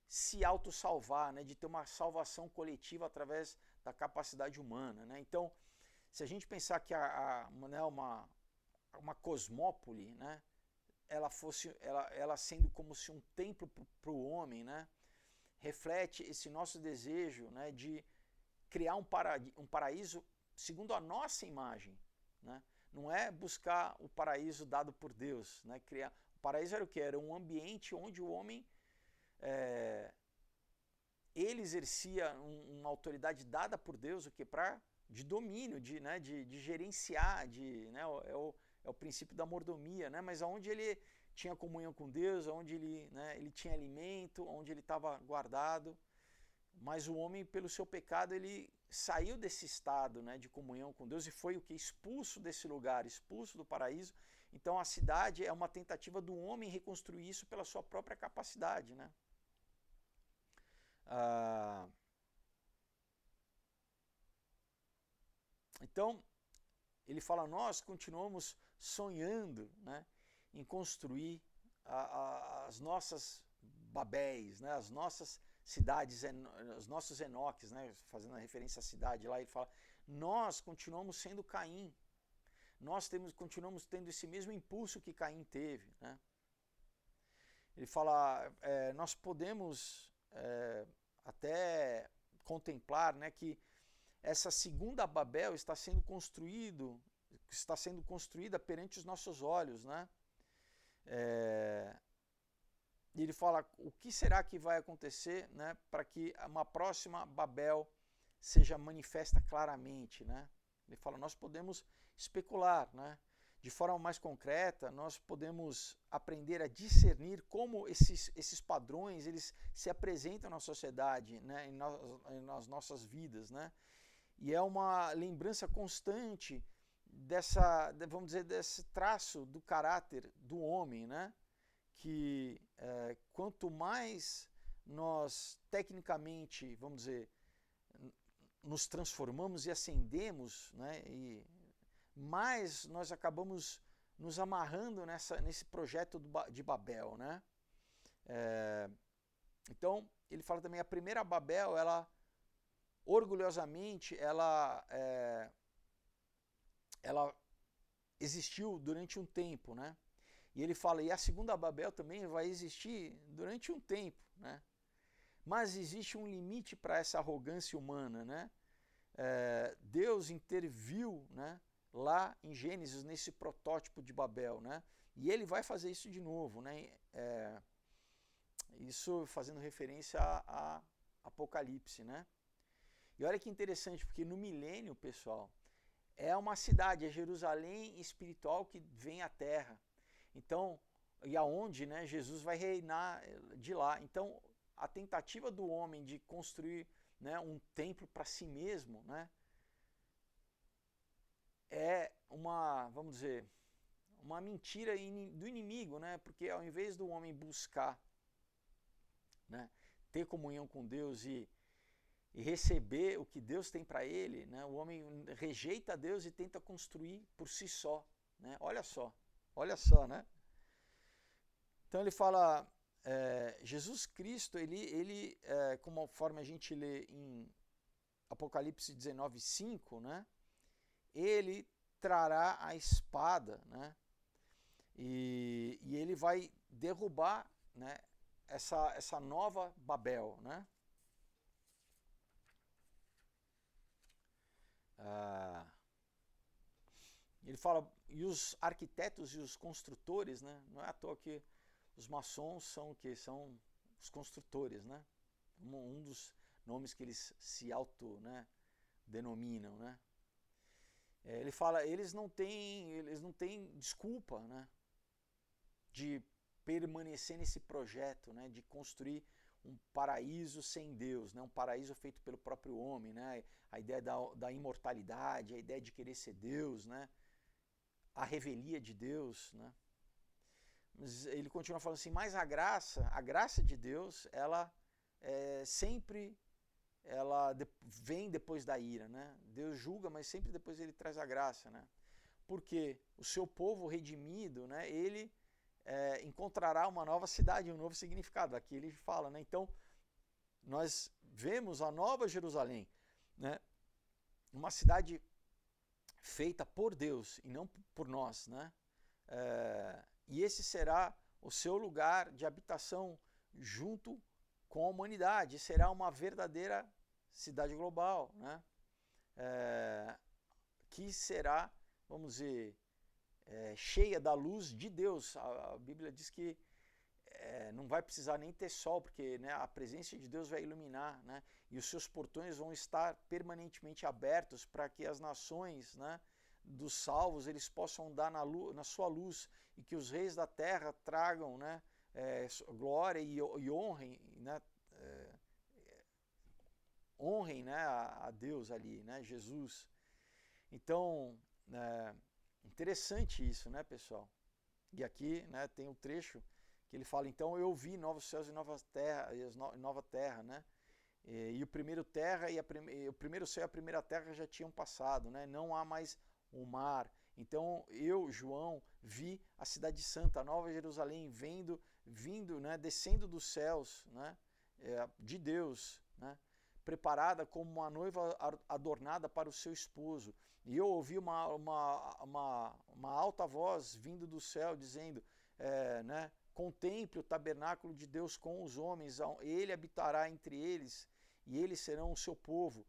se autossalvar, né, de ter uma salvação coletiva através da capacidade humana, né? Então, se a gente pensar que né, uma cosmópole, né, ela sendo como se um templo para o homem, né, reflete esse nosso desejo, né, de criar um paraíso segundo a nossa imagem, né? Não é buscar o paraíso dado por Deus, né? O paraíso era o que? Era um ambiente onde o homem ele exercia uma autoridade dada por Deus, o que? De domínio, né? de gerenciar, né? É o princípio da mordomia, né? Mas onde ele tinha comunhão com Deus, onde né, ele tinha alimento, onde ele estava guardado. Mas o homem, pelo seu pecado, ele saiu desse estado, né, de comunhão com Deus e foi o que? Expulso desse lugar, expulso do paraíso. Então a cidade é uma tentativa do homem reconstruir isso pela sua própria capacidade, né? Então ele fala, nós continuamos sonhando, né, em construir as nossas Babéis, né, as nossas cidades, os nossos Enoques, né, fazendo a referência à cidade lá, ele fala, nós continuamos sendo Caim, nós continuamos tendo esse mesmo impulso que Caim teve, né? Ele fala, nós podemos até contemplar, né, que essa segunda Babel está sendo construída perante os nossos olhos, né? E ele fala, o que será que vai acontecer, né, para que uma próxima Babel seja manifesta claramente, né? Ele fala, nós podemos especular, né? De forma mais concreta, nós podemos aprender a discernir como esses padrões eles se apresentam na sociedade, né, nas nossas vidas, né? E é uma lembrança constante vamos dizer, desse traço do caráter do homem, né? Que quanto mais nós tecnicamente, vamos dizer, nos transformamos e ascendemos, né, e mais nós acabamos nos amarrando nesse projeto de Babel, né? Então, ele fala também, a primeira Babel, ela, orgulhosamente, ela existiu durante um tempo, né? E ele fala, e a segunda Babel também vai existir durante um tempo, né? Mas existe um limite para essa arrogância humana, né? Deus interviu, né, lá em Gênesis, nesse protótipo de Babel, né? E ele vai fazer isso de novo, né? Isso fazendo referência a Apocalipse, né? E olha que interessante, porque no milênio, pessoal, é uma cidade, é Jerusalém espiritual que vem à terra. Então, e aonde, né, Jesus vai reinar de lá. Então, a tentativa do homem de construir, né, um templo para si mesmo, né, é uma, vamos dizer, uma mentira do inimigo, né? Porque ao invés do homem buscar, né, ter comunhão com Deus e receber o que Deus tem para ele, né, o homem rejeita Deus e tenta construir por si só, né? Olha só, né? Então ele fala, Jesus Cristo, ele conforme a gente lê em Apocalipse 19:5, né, ele trará a espada, né, e ele vai derrubar, né, essa nova Babel, né? Ele fala, e os arquitetos e os construtores, né? Não é à toa que os maçons são o quê? São os construtores, né? Um dos nomes que eles se auto, né, denominam, né? Ele fala, eles não têm desculpa, né, de permanecer nesse projeto, né, de construir um paraíso sem Deus, né, um paraíso feito pelo próprio homem, né, a ideia da imortalidade, a ideia de querer ser Deus, né, a revelia de Deus, né. Mas ele continua falando assim, mas a graça de Deus, ela sempre vem depois da ira, né? Deus julga, mas sempre depois ele traz a graça, né? Porque o seu povo redimido, né, ele encontrará uma nova cidade, um novo significado. Aqui ele fala, né? Então, nós vemos a Nova Jerusalém, né, uma cidade feita por Deus e não por nós, né? E esse será o seu lugar de habitação junto com a humanidade, será uma verdadeira cidade global, né? Que será, vamos dizer, cheia da luz de Deus. A Bíblia diz que não vai precisar nem ter sol, porque, né, a presença de Deus vai iluminar, né? E os seus portões vão estar permanentemente abertos para que as nações, né, dos salvos eles possam andar na sua luz e que os reis da terra tragam, né, glória e honrem, né, honrem, né, a Deus ali, né, Jesus. Então, interessante isso, né, pessoal? E aqui, né, tem um trecho que ele fala, então eu vi novos céus e nova terra, né? E o primeiro terra o primeiro céu e a primeira terra já tinham passado, né? Não há mais o mar. Então eu, João, vi a cidade santa, a Nova Jerusalém, vindo, né, descendo dos céus, né, de Deus, né, preparada como uma noiva adornada para o seu esposo. E eu ouvi uma alta voz vindo do céu dizendo, né, contemple o tabernáculo de Deus com os homens, ele habitará entre eles e eles serão o seu povo.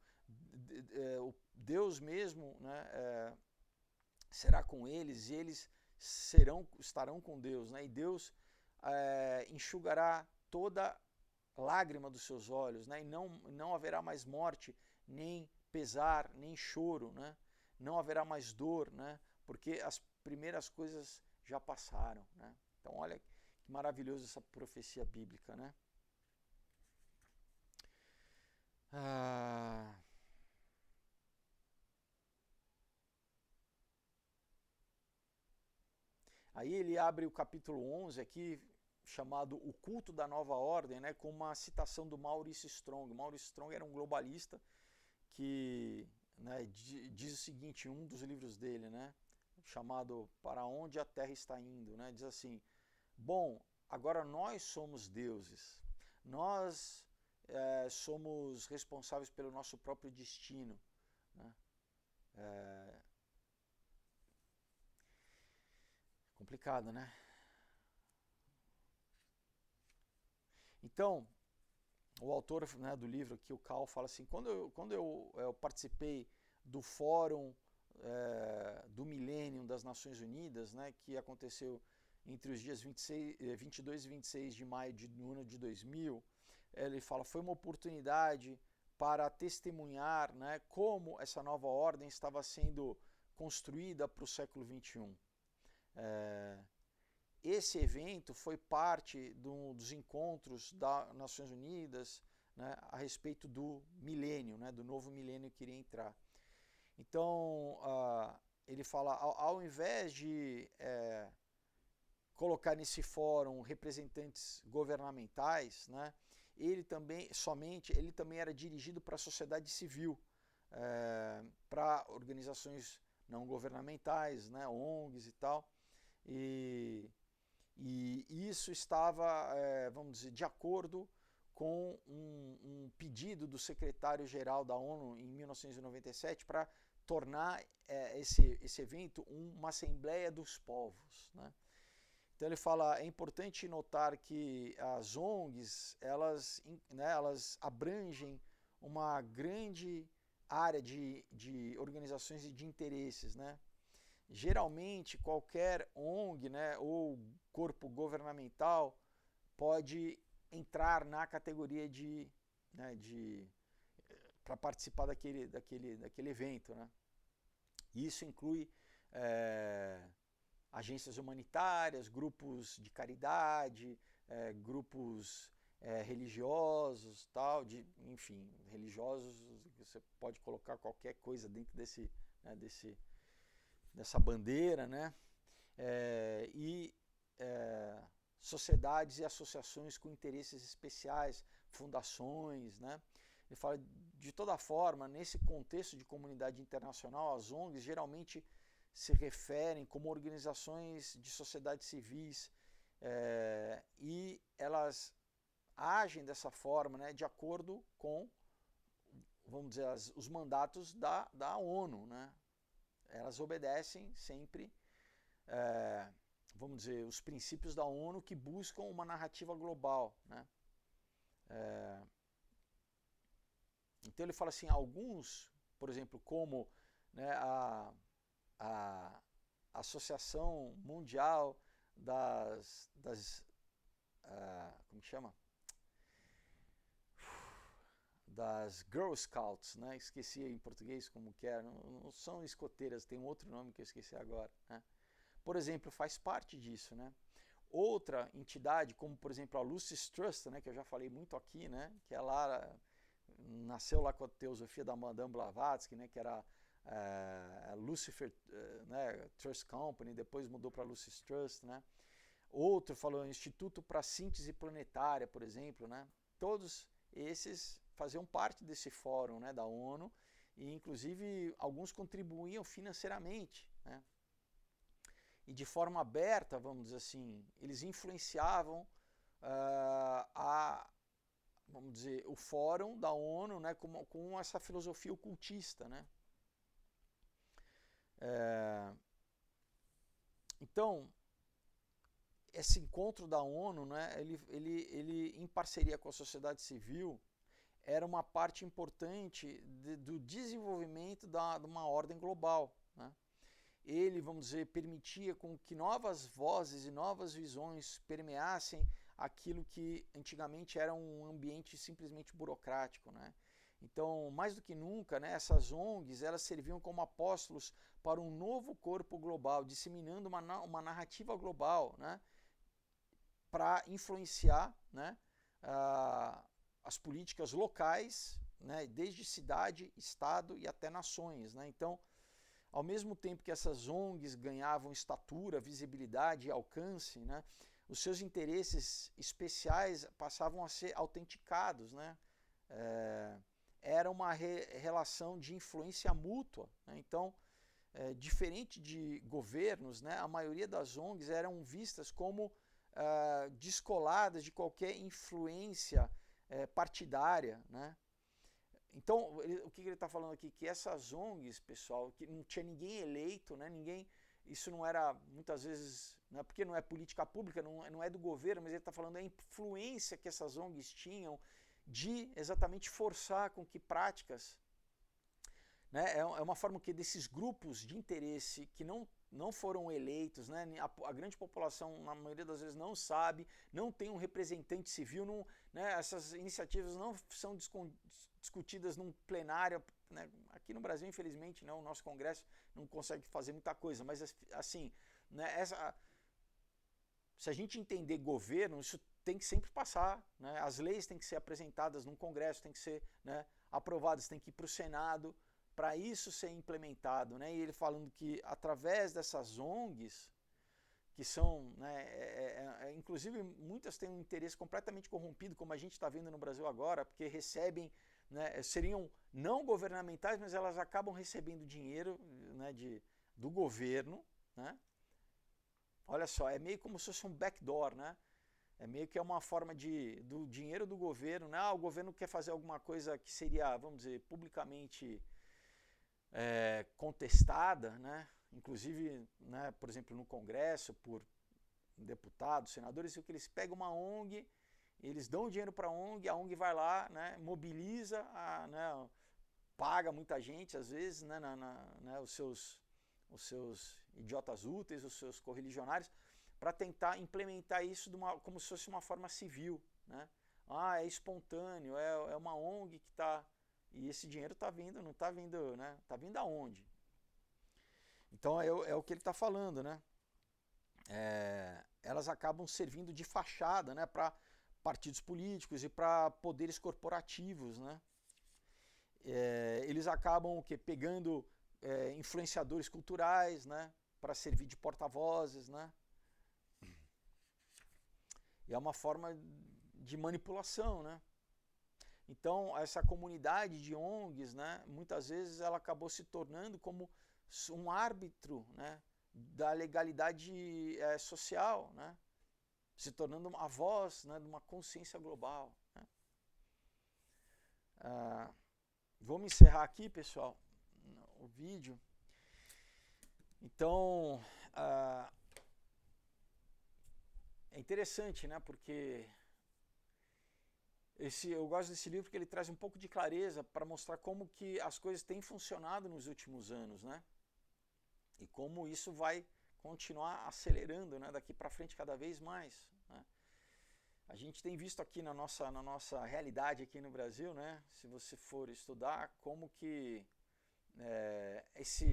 Deus mesmo, né, será com eles e eles estarão com Deus, né, e Deus enxugará toda lágrima dos seus olhos, né, e não haverá mais morte, nem pesar, nem choro, né, não haverá mais dor, né, porque as primeiras coisas já passaram, né. Então olha que maravilhoso essa profecia bíblica, né. Aí ele abre o capítulo 11 aqui, chamado O Culto da Nova Ordem, né, com uma citação do Maurice Strong. Maurice Strong era um globalista que, né, diz o seguinte em um dos livros dele, né, chamado Para Onde a Terra Está Indo, né, diz assim, bom, agora nós somos deuses, nós somos responsáveis pelo nosso próprio destino, né, complicado, né? Então, o autor, né, do livro aqui, o Cal, fala assim, quando eu participei do fórum do Milênio das Nações Unidas, né, que aconteceu entre os dias 22 e 26 de maio no ano de 2000, ele fala, foi uma oportunidade para testemunhar, né, como essa nova ordem estava sendo construída para o século XXI. Esse evento foi parte dos encontros das Nações Unidas, né, a respeito do milênio, né, do novo milênio que iria entrar. Então, ele fala, ao invés de colocar nesse fórum representantes governamentais, né, ele também era dirigido para a sociedade civil, para organizações não governamentais, né, ONGs e tal, e isso estava, vamos dizer, de acordo com um pedido do secretário-geral da ONU em 1997 para tornar esse evento uma assembleia dos povos, né? Então ele fala, é importante notar que as ONGs, elas abrangem uma grande área de organizações e de interesses, né? Geralmente qualquer ONG, né, ou corpo governamental pode entrar na categoria para participar daquele evento, né? Isso inclui agências humanitárias, grupos de caridade, grupos religiosos, tal, enfim, religiosos, você pode colocar qualquer coisa dentro dessa bandeira, né? Sociedades e associações com interesses especiais, fundações, né? Ele fala, de toda forma, nesse contexto de comunidade internacional, as ONGs geralmente se referem como organizações de sociedades civis e elas agem dessa forma, né, de acordo com, vamos dizer, os mandatos da ONU, né? Elas obedecem sempre, vamos dizer, os princípios da ONU que buscam uma narrativa global, né? Então ele fala assim, alguns, por exemplo, como, né, a Associação Mundial como que chama? Das Girl Scouts, né? Esqueci em português como que é, não são escoteiras, tem um outro nome que eu esqueci agora, né? Por exemplo, faz parte disso, né? Outra entidade, como por exemplo a Lucis Trust, né, que eu já falei muito aqui, né, que ela nasceu lá com a teosofia da Madame Blavatsky, né, que era a Lucifer, né, Trust Company, depois mudou para Lucis Trust, né? Outro falou Instituto para Síntese Planetária, por exemplo, né? Todos esses faziam parte desse fórum, né, da ONU e inclusive alguns contribuíam financeiramente, né? E de forma aberta, vamos dizer assim, eles influenciavam vamos dizer, o fórum da ONU, né, com essa filosofia ocultista, né? Então, esse encontro da ONU, né, ele em parceria com a sociedade civil, era uma parte importante do desenvolvimento de uma ordem global, né? Ele, vamos dizer, permitia com que novas vozes e novas visões permeassem aquilo que antigamente era um ambiente simplesmente burocrático, né? Então, mais do que nunca, né, essas ONGs, elas serviam como apóstolos para um novo corpo global, disseminando uma narrativa global, né, para influenciar, né, as políticas locais, né, desde cidade, estado e até nações, né? Então, ao mesmo tempo que essas ONGs ganhavam estatura, visibilidade e alcance, né, os seus interesses especiais passavam a ser autenticados, né? Era uma relação de influência mútua, né? Então, diferente de governos, né, a maioria das ONGs eram vistas como descoladas de qualquer influência partidária, né? Então, o que ele está falando aqui? Que essas ONGs, pessoal, que não tinha ninguém eleito, né? Isso não era, muitas vezes, né, porque não é política pública, não é do governo, mas ele está falando da influência que essas ONGs tinham de exatamente forçar com que práticas, né, é uma forma que desses grupos de interesse que não foram eleitos, né, a grande população, na maioria das vezes, não sabe, não tem um representante civil, não, né, essas iniciativas não são discutidas num plenário, né, aqui no Brasil, infelizmente, né, o nosso Congresso não consegue fazer muita coisa, mas assim, né, se a gente entender governo, isso tem que sempre passar, né, as leis têm que ser apresentadas num Congresso, têm que ser, né, aprovadas, têm que ir para o Senado, para isso ser implementado, né? E ele falando que através dessas ONGs, que são, né, inclusive muitas têm um interesse completamente corrompido, como a gente está vendo no Brasil agora, porque recebem, né, seriam não governamentais, mas elas acabam recebendo dinheiro, né, do governo, né? Olha só, é meio como se fosse um backdoor, né? É meio que é uma forma do dinheiro do governo, né? O governo quer fazer alguma coisa que seria, vamos dizer, publicamente contestada, né? Inclusive, né, por exemplo, no Congresso, por deputados, senadores, que eles pegam uma ONG, eles dão dinheiro para a ONG vai lá, né, mobiliza, né, paga muita gente, às vezes, né, né, os seus idiotas úteis, os seus correligionários, para tentar implementar isso como se fosse uma forma civil, né? Ah, é espontâneo, é uma ONG que está... E esse dinheiro está vindo, não está vindo, né? Está vindo aonde? Então é o que ele está falando, né? Elas acabam servindo de fachada, né, para partidos políticos e para poderes corporativos, né? Eles acabam pegando influenciadores culturais, né, para servir de porta-vozes, né? E é uma forma de manipulação, né? Então, essa comunidade de ONGs, né, muitas vezes ela acabou se tornando como um árbitro, né, da legalidade social, né, se tornando a voz, né, de uma consciência global, né. Vamos encerrar aqui, pessoal, o vídeo. Então, é interessante, né, porque eu gosto desse livro porque ele traz um pouco de clareza para mostrar como que as coisas têm funcionado nos últimos anos, né? E como isso vai continuar acelerando, né, daqui para frente cada vez mais, né? A gente tem visto aqui na nossa realidade aqui no Brasil, né, se você for estudar como que essa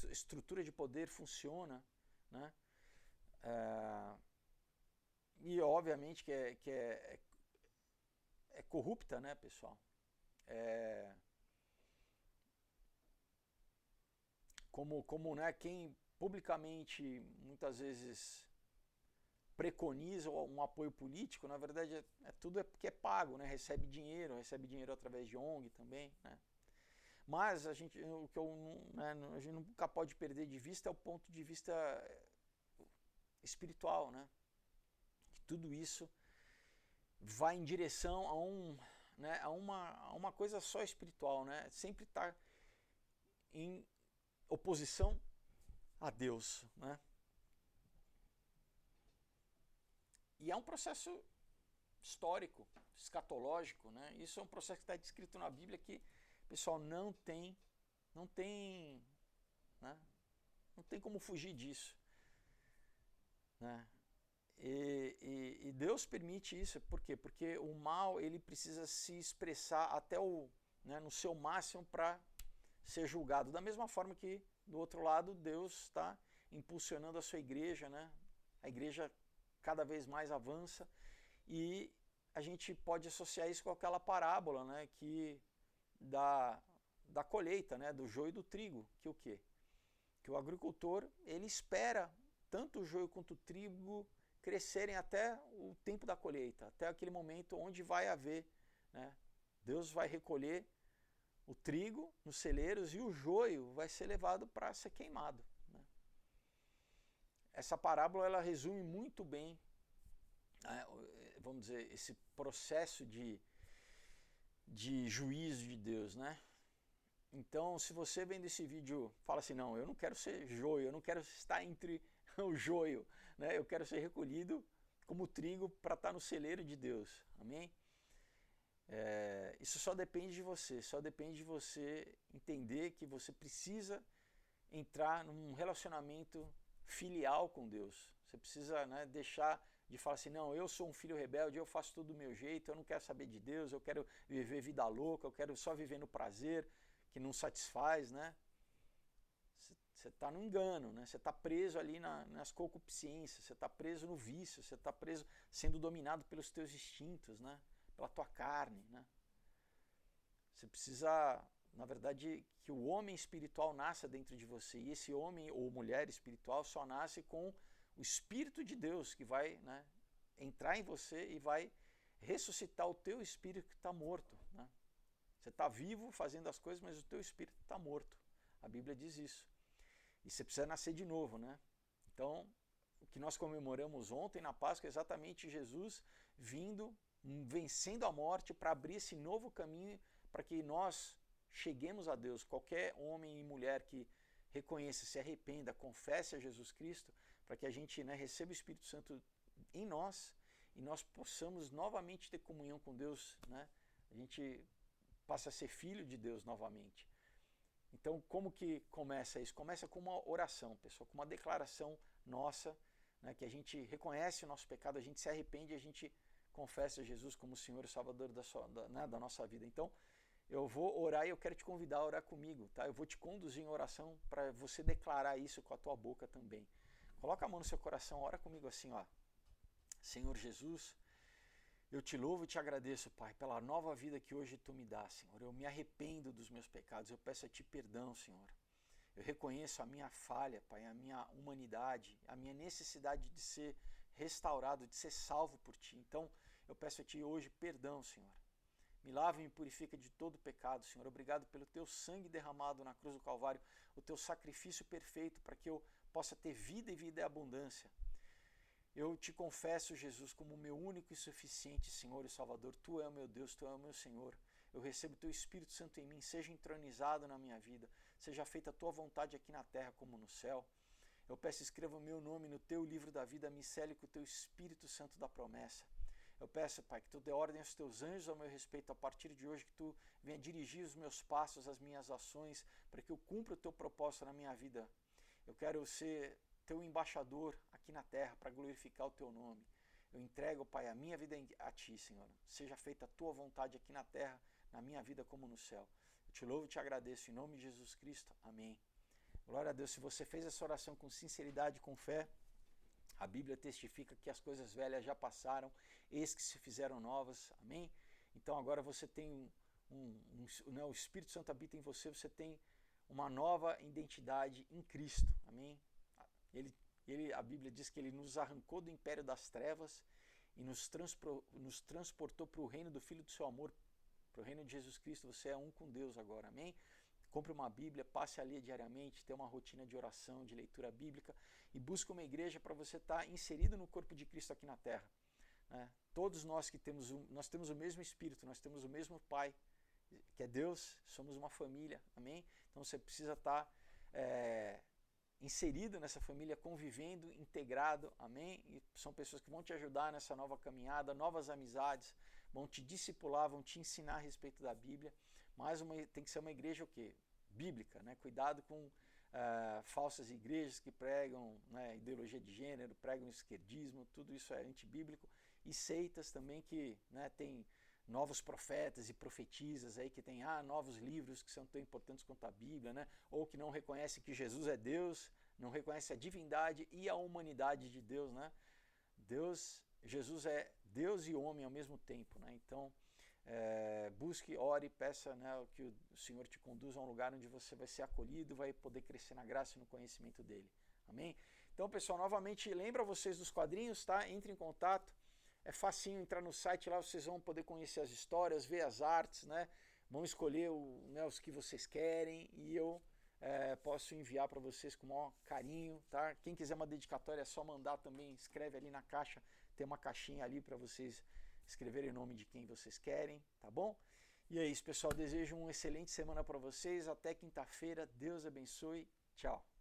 estrutura de poder funciona, né? E obviamente que é corrupta, né, pessoal? Como né, quem publicamente muitas vezes preconiza um apoio político, na verdade tudo porque é pago, né? Recebe dinheiro através de ONG também, né? Mas o que a gente nunca pode perder de vista é o ponto de vista espiritual, né? Que tudo isso vai em direção a uma coisa só espiritual, né? Sempre está em oposição a Deus, né? E é um processo histórico, escatológico, né? Isso é um processo que está descrito na Bíblia que, pessoal, não tem, né? Não tem como fugir disso, né? E Deus permite isso, por quê? Porque o mal ele precisa se expressar até no seu máximo para ser julgado. Da mesma forma que, do outro lado, Deus está impulsionando a sua igreja, né? A igreja cada vez mais avança e a gente pode associar isso com aquela parábola, né? Da colheita, né? Do joio e do trigo, que o quê? Que o agricultor ele espera tanto o joio quanto o trigo crescerem até o tempo da colheita, até aquele momento onde vai haver, né? Deus vai recolher o trigo nos celeiros e o joio vai ser levado para ser queimado, né? Essa parábola ela resume muito bem, né, vamos dizer, esse processo de juízo de Deus, né? Então, se você vendo esse vídeo fala assim, não, eu não quero ser joio, eu não quero estar entre o joio, né? Eu quero ser recolhido como trigo para estar no celeiro de Deus, amém? Isso só depende de você, só depende de você entender que você precisa entrar num relacionamento filial com Deus. Você precisa, né, deixar de falar assim, não, eu sou um filho rebelde, eu faço tudo do meu jeito, eu não quero saber de Deus, eu quero viver vida louca, eu quero só viver no prazer que não satisfaz, né? Você está no engano, né? Você está preso ali nas concupiscências, você está preso no vício, você está preso sendo dominado pelos teus instintos, né? Pela tua carne, né? Você precisa, na verdade, que o homem espiritual nasça dentro de você. E esse homem ou mulher espiritual só nasce com o Espírito de Deus que vai, né, entrar em você e vai ressuscitar o teu espírito que está morto, né? Você está vivo fazendo as coisas, mas o teu espírito está morto. A Bíblia diz isso. E você precisa nascer de novo, né? Então, o que nós comemoramos ontem na Páscoa é exatamente Jesus vindo, vencendo a morte para abrir esse novo caminho para que nós cheguemos a Deus. Qualquer homem e mulher que reconheça, se arrependa, confesse a Jesus Cristo, para que a gente, né, receba o Espírito Santo em nós e nós possamos novamente ter comunhão com Deus, né? A gente passa a ser filho de Deus novamente. Então, como que começa isso? Começa com uma oração, pessoal, com uma declaração nossa, né, que a gente reconhece o nosso pecado, a gente se arrepende, a gente confessa Jesus como o Senhor e Salvador da nossa vida. Então, eu vou orar e eu quero te convidar a orar comigo, tá? Eu vou te conduzir em oração para você declarar isso com a tua boca também. Coloca a mão no seu coração, ora comigo assim, ó. Senhor Jesus, eu te louvo e te agradeço, Pai, pela nova vida que hoje Tu me dá, Senhor. Eu me arrependo dos meus pecados, eu peço a Ti perdão, Senhor. Eu reconheço a minha falha, Pai, a minha humanidade, a minha necessidade de ser restaurado, de ser salvo por Ti. Então, eu peço a Ti hoje perdão, Senhor. Me lava e me purifica de todo pecado, Senhor. Obrigado pelo Teu sangue derramado na cruz do Calvário, o Teu sacrifício perfeito para que eu possa ter vida e vida em abundância. Eu te confesso, Jesus, como meu único e suficiente Senhor e Salvador. Tu é o meu Deus, Tu é o meu Senhor. Eu recebo Teu Espírito Santo em mim, seja entronizado na minha vida, seja feita a Tua vontade aqui na terra como no céu. Eu peço, escreva o meu nome no Teu livro da vida, me cele com o Teu Espírito Santo da promessa. Eu peço, Pai, que Tu dê ordem aos Teus anjos ao meu respeito a partir de hoje, que Tu venha dirigir os meus passos, as minhas ações, para que eu cumpra o Teu propósito na minha vida. Eu quero ser Teu embaixador aqui na terra para glorificar o Teu nome. Eu entrego, Pai, a minha vida a Ti, Senhor. Seja feita a Tua vontade aqui na terra, na minha vida como no céu. Eu te louvo e te agradeço em nome de Jesus Cristo. Amém. Glória a Deus. Se você fez essa oração com sinceridade, com fé, a Bíblia testifica que as coisas velhas já passaram, eis que se fizeram novas. Amém? Então agora você tem né, o Espírito Santo habita em você, você tem uma nova identidade em Cristo. Amém? A Bíblia diz que Ele nos arrancou do império das trevas e nos transportou para o reino do Filho do seu amor, para o reino de Jesus Cristo. Você é um com Deus agora. Amém? Compre uma Bíblia, passe a ler diariamente, tenha uma rotina de oração, de leitura bíblica e busque uma igreja para você estar inserido no corpo de Cristo aqui na terra. né? Todos nós que nós temos o mesmo Espírito, nós temos o mesmo Pai, que é Deus, somos uma família, amém? Então você precisa estar inserido nessa família, convivendo, integrado, amém? E são pessoas que vão te ajudar nessa nova caminhada, novas amizades, vão te discipular, vão te ensinar a respeito da Bíblia, mas tem que ser uma igreja o quê? Bíblica, né? Cuidado com falsas igrejas que pregam, né, ideologia de gênero, pregam esquerdismo, tudo isso é antibíblico, e seitas também que, né, tem novos profetas e profetisas aí que tem novos livros que são tão importantes quanto a Bíblia, né? Ou que não reconhecem que Jesus é Deus, não reconhecem a divindade e a humanidade de Deus, né? Jesus é Deus e homem ao mesmo tempo, né? Então, busque, ore, peça, né, que o Senhor te conduza a um lugar onde você vai ser acolhido, vai poder crescer na graça e no conhecimento dele. Amém? Então, pessoal, novamente, lembra vocês dos quadrinhos, tá? Entre em contato. É facinho entrar no site lá, vocês vão poder conhecer as histórias, ver as artes, né? Vão escolher os que vocês querem e eu posso enviar para vocês com o maior carinho, tá? Quem quiser uma dedicatória é só mandar também, escreve ali na caixa, tem uma caixinha ali para vocês escreverem o nome de quem vocês querem, tá bom? E é isso, pessoal, desejo uma excelente semana para vocês, até quinta-feira, Deus abençoe, tchau!